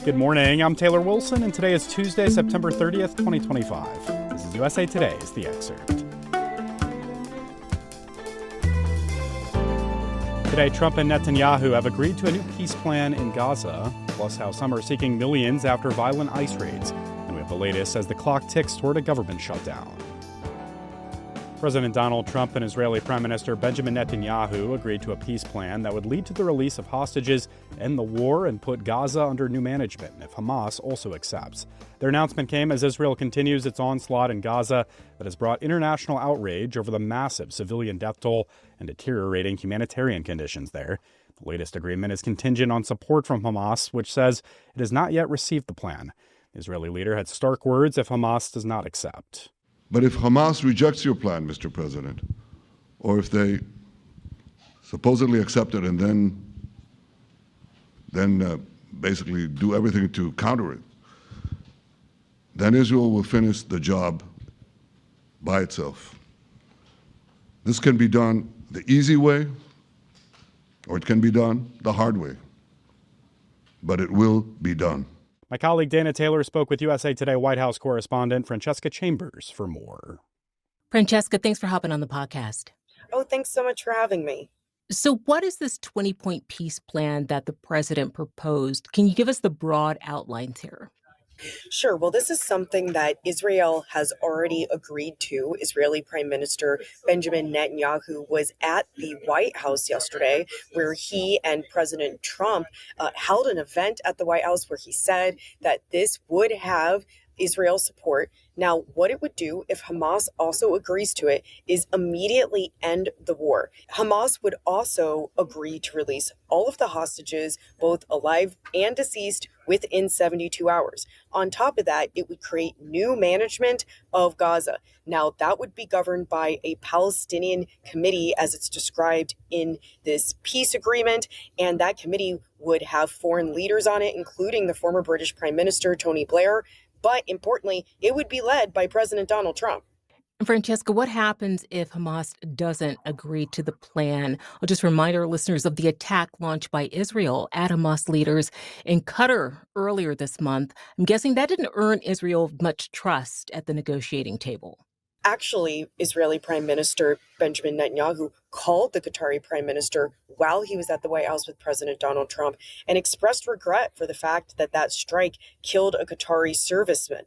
Good morning, I'm Taylor Wilson, and today is Tuesday, September 30th, 2025. This is USA Today's The Excerpt. Today, Trump and Netanyahu have agreed to a new peace plan in Gaza, plus how some are seeking millions after violent ICE raids. And we have the latest as the clock ticks toward a government shutdown. President Donald Trump and Israeli Prime Minister Benjamin Netanyahu agreed to a peace plan that would lead to the release of hostages, end the war, and put Gaza under new management if Hamas also accepts. Their announcement came as Israel continues its onslaught in Gaza that has brought international outrage over the massive civilian death toll and deteriorating humanitarian conditions there. The latest agreement is contingent on support from Hamas, which says it has not yet received the plan. The Israeli leader had stark words if Hamas does not accept. But if Hamas rejects your plan, Mr. President, or if they supposedly accept it and then basically do everything to counter it, then Israel will finish the job by itself. This can be done the easy way, or it can be done the hard way, but it will be done. My colleague Dana Taylor spoke with USA Today White House correspondent Francesca Chambers for more. Francesca, thanks for hopping on the podcast. Oh, thanks so much for having me. So what is this 20-point peace plan that the president proposed? Can you give us the broad outlines here? Sure. Well, this is something that Israel has already agreed to. Israeli Prime Minister Benjamin Netanyahu was at the White House yesterday, where he and President Trump held an event at the White House where he said that this would have Israel's support. Now, what it would do if Hamas also agrees to it is immediately end the war. Hamas would also agree to release all of the hostages, both alive and deceased, within 72 hours. On top of that, it would create new management of Gaza. Now, that would be governed by a Palestinian committee, as it's described in this peace agreement, and that committee would have foreign leaders on it, including the former British Prime Minister, Tony Blair. But importantly, it would be led by President Donald Trump. Francesca, what happens if Hamas doesn't agree to the plan? I'll just remind our listeners of the attack launched by Israel at Hamas leaders in Qatar earlier this month. I'm guessing that didn't earn Israel much trust at the negotiating table. Actually, Israeli Prime Minister Benjamin Netanyahu called the Qatari Prime Minister while he was at the White House with President Donald Trump and expressed regret for the fact that that strike killed a Qatari serviceman.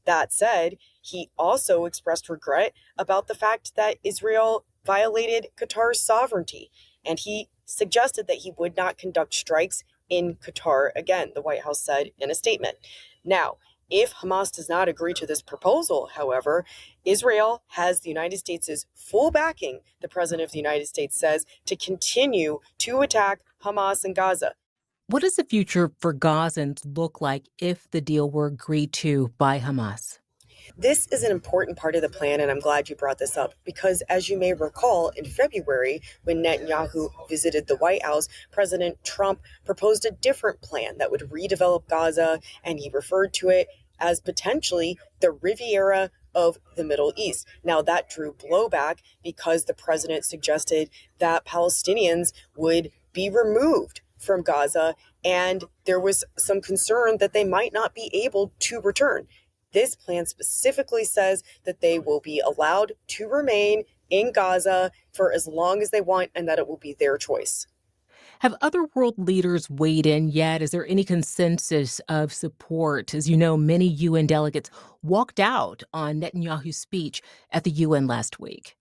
That said, he also expressed regret about the fact that Israel violated Qatar's sovereignty, and he suggested that he would not conduct strikes in Qatar again, the White House said in a statement. Now, if Hamas does not agree to this proposal, however, Israel has the United States' full backing, the President of the United States says, to continue to attack Hamas in Gaza. What does the future for Gazans look like if the deal were agreed to by Hamas? This is an important part of the plan, and I'm glad you brought this up, because as you may recall, in February, when Netanyahu visited the White House, President Trump proposed a different plan that would redevelop Gaza, and he referred to it as potentially the Riviera of the Middle East. Now, that drew blowback because the president suggested that Palestinians would be removed from Gaza, and there was some concern that they might not be able to return. This plan specifically says that they will be allowed to remain in Gaza for as long as they want and that it will be their choice. Have other world leaders weighed in yet? Is there any consensus of support? As you know, many UN delegates walked out on Netanyahu's speech at the UN last week.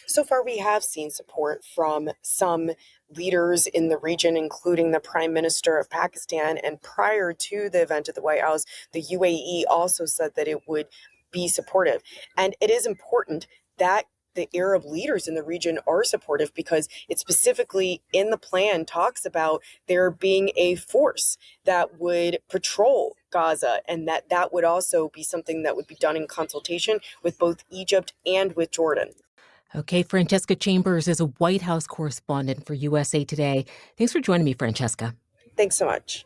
So far, we have seen support from some leaders in the region, including the Prime Minister of Pakistan. And prior to the event at the White House, the UAE also said that it would be supportive. And it is important that the Arab leaders in the region are supportive because it specifically in the plan talks about there being a force that would patrol Gaza, and that would also be something that would be done in consultation with both Egypt and with Jordan. Okay, Francesca Chambers is a White House correspondent for USA Today. Thanks for joining me, Francesca. Thanks so much.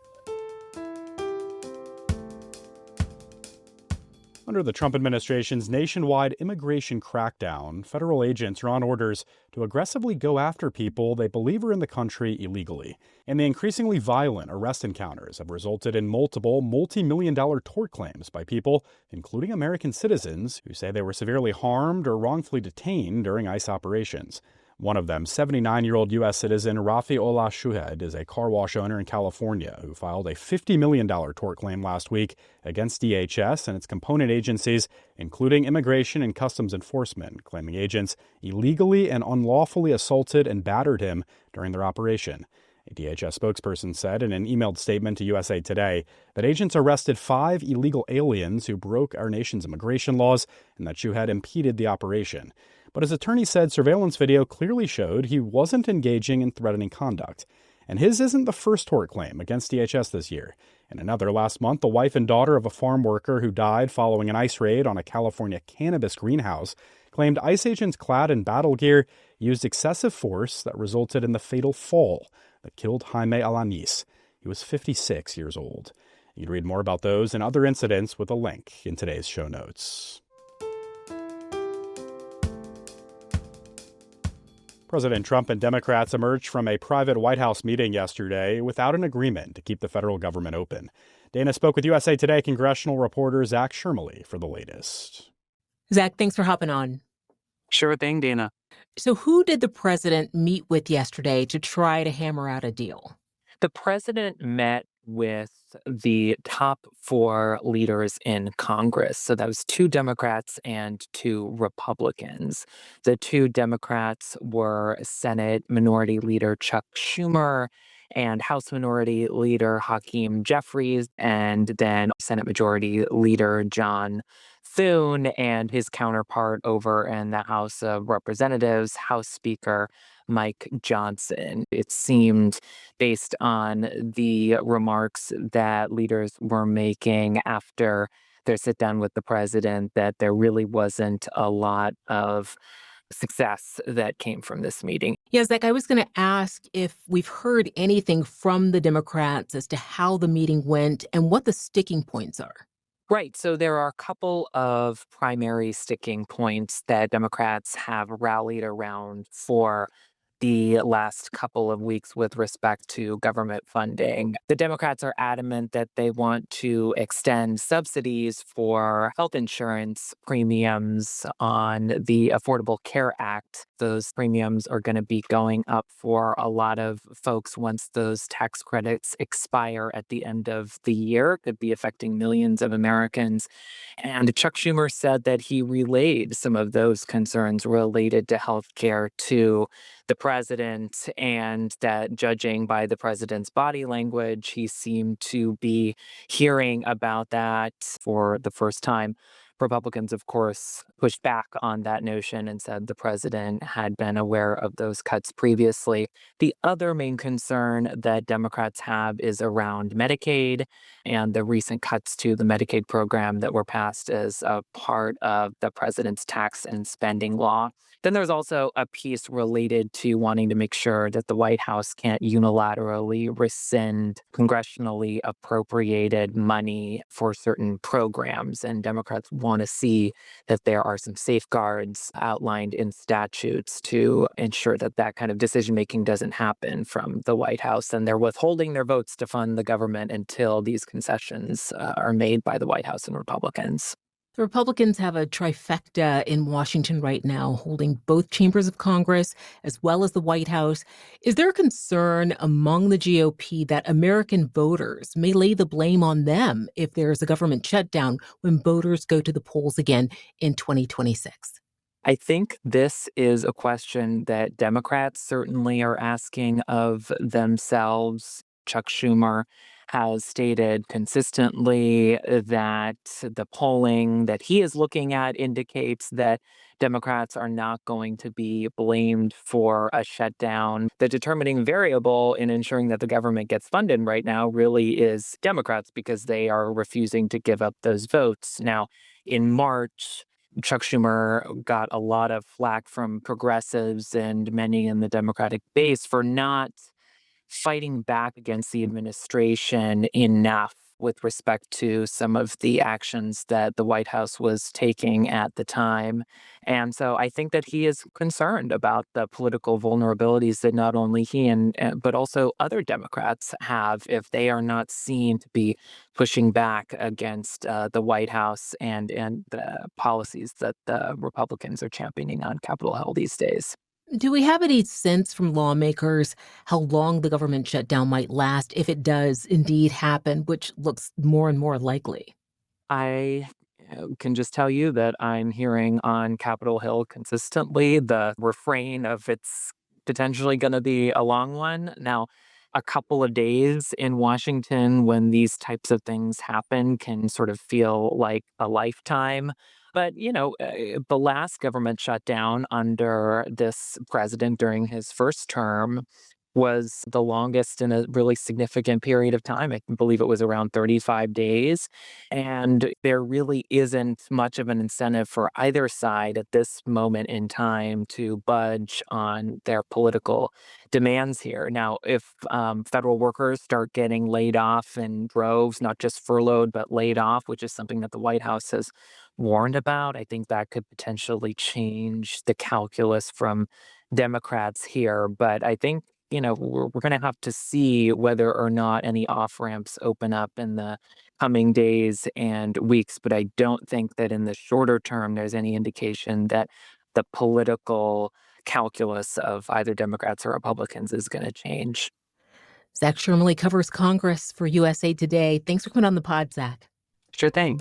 Under the Trump administration's nationwide immigration crackdown, federal agents are on orders to aggressively go after people they believe are in the country illegally. And the increasingly violent arrest encounters have resulted in multiple multi-million-dollar tort claims by people, including American citizens, who say they were severely harmed or wrongfully detained during ICE operations. One of them, 79-year-old U.S. citizen Rafi Ola Shuhed, is a car wash owner in California who filed a $50 million tort claim last week against DHS and its component agencies, including Immigration and Customs Enforcement, claiming agents illegally and unlawfully assaulted and battered him during their operation. A DHS spokesperson said in an emailed statement to USA Today that agents arrested 5 illegal aliens who broke our nation's immigration laws and that Shuhed impeded the operation. But his attorney said surveillance video clearly showed he wasn't engaging in threatening conduct. And his isn't the first tort claim against DHS this year. In another last month, the wife and daughter of a farm worker who died following an ICE raid on a California cannabis greenhouse claimed ICE agents clad in battle gear used excessive force that resulted in the fatal fall that killed Jaime Alanis. He was 56 years old. You can read more about those and other incidents with a link in today's show notes. President Trump and Democrats emerged from a private White House meeting yesterday without an agreement to keep the federal government open. Dana spoke with USA Today congressional reporter Zach Shermley for the latest. Zach, thanks for hopping on. Sure thing, Dana. So who did the president meet with yesterday to try to hammer out a deal? The president met with the top 4 leaders in Congress. So that was 2 Democrats and 2 Republicans. The 2 Democrats were Senate Minority Leader Chuck Schumer and House Minority Leader Hakeem Jeffries, and then Senate Majority Leader John Thune and his counterpart over in the House of Representatives, House Speaker Mike Johnson. It seemed, based on the remarks that leaders were making after their sit down with the president, that there really wasn't a lot of success that came from this meeting. Yeah, Zach, I was going to ask if we've heard anything from the Democrats as to how the meeting went and what the sticking points are. Right. So there are a couple of primary sticking points that Democrats have rallied around for the last couple of weeks with respect to government funding. The Democrats are adamant that they want to extend subsidies for health insurance premiums on the Affordable Care Act. Those premiums are going to be going up for a lot of folks once those tax credits expire at the end of the year. It could be affecting millions of Americans. And Chuck Schumer said that he relayed some of those concerns related to health care to the president, and that, judging by the president's body language, he seemed to be hearing about that for the first time. Republicans, of course, pushed back on that notion and said the president had been aware of those cuts previously. The other main concern that Democrats have is around Medicaid and the recent cuts to the Medicaid program that were passed as a part of the president's tax and spending law. Then there's also a piece related to wanting to make sure that the White House can't unilaterally rescind congressionally appropriated money for certain programs. And Democrats want to see that there are some safeguards outlined in statutes to ensure that that kind of decision-making doesn't happen from the White House. And they're withholding their votes to fund the government until these concessions are made by the White House and Republicans. The Republicans have a trifecta in Washington right now, holding both chambers of Congress as well as the White House. Is there a concern among the GOP that American voters may lay the blame on them if there's a government shutdown when voters go to the polls again in 2026? I think this is a question that Democrats certainly are asking of themselves. Chuck Schumer has stated consistently that the polling that he is looking at indicates that Democrats are not going to be blamed for a shutdown. The determining variable in ensuring that the government gets funded right now really is Democrats, because they are refusing to give up those votes. Now, in March, Chuck Schumer got a lot of flack from progressives and many in the Democratic base for not fighting back against the administration enough with respect to some of the actions that the White House was taking at the time. And so I think that he is concerned about the political vulnerabilities that not only he but also other Democrats have if they are not seen to be pushing back against the White House and the policies that the Republicans are championing on Capitol Hill these days. Do we have any sense from lawmakers how long the government shutdown might last if it does indeed happen, which looks more and more likely? I can just tell you that I'm hearing on Capitol Hill consistently the refrain of it's potentially going to be a long one. Now, a couple of days in Washington when these types of things happen can sort of feel like a lifetime. But, the last government shutdown under this president during his first term was the longest in a really significant period of time. I believe it was around 35 days. And there really isn't much of an incentive for either side at this moment in time to budge on their political demands here. Now, if federal workers start getting laid off in droves, not just furloughed, but laid off, which is something that the White House has warned about, I think that could potentially change the calculus from Democrats here. But I think we're going to have to see whether or not any off ramps open up in the coming days and weeks. But I don't think that in the shorter term, there's any indication that the political calculus of either Democrats or Republicans is going to change. Zach Shermley covers Congress for USA Today. Thanks for coming on the pod, Zach. Sure thing.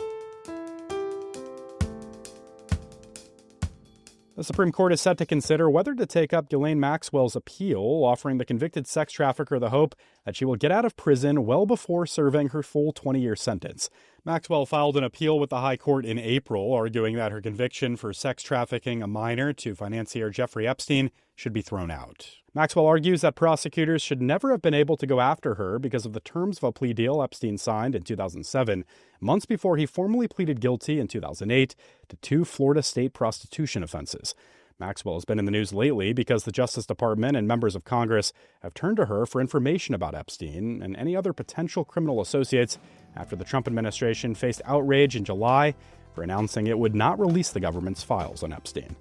The Supreme Court is set to consider whether to take up Ghislaine Maxwell's appeal, offering the convicted sex trafficker the hope that she will get out of prison well before serving her full 20-year sentence. Maxwell filed an appeal with the High Court in April, arguing that her conviction for sex trafficking a minor to financier Jeffrey Epstein should be thrown out. Maxwell argues that prosecutors should never have been able to go after her because of the terms of a plea deal Epstein signed in 2007, months before he formally pleaded guilty in 2008 to 2 Florida state prostitution offenses. Maxwell has been in the news lately because the Justice Department and members of Congress have turned to her for information about Epstein and any other potential criminal associates after the Trump administration faced outrage in July for announcing it would not release the government's files on Epstein.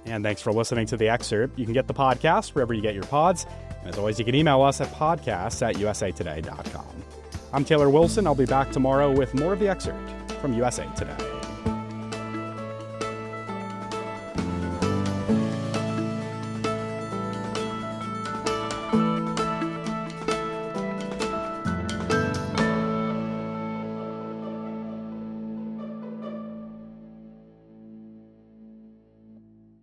And thanks for listening to The Excerpt. You can get the podcast wherever you get your pods. And as always, you can email us at podcasts@usatoday.com. I'm Taylor Wilson. I'll be back tomorrow with more of The Excerpt from USA Today.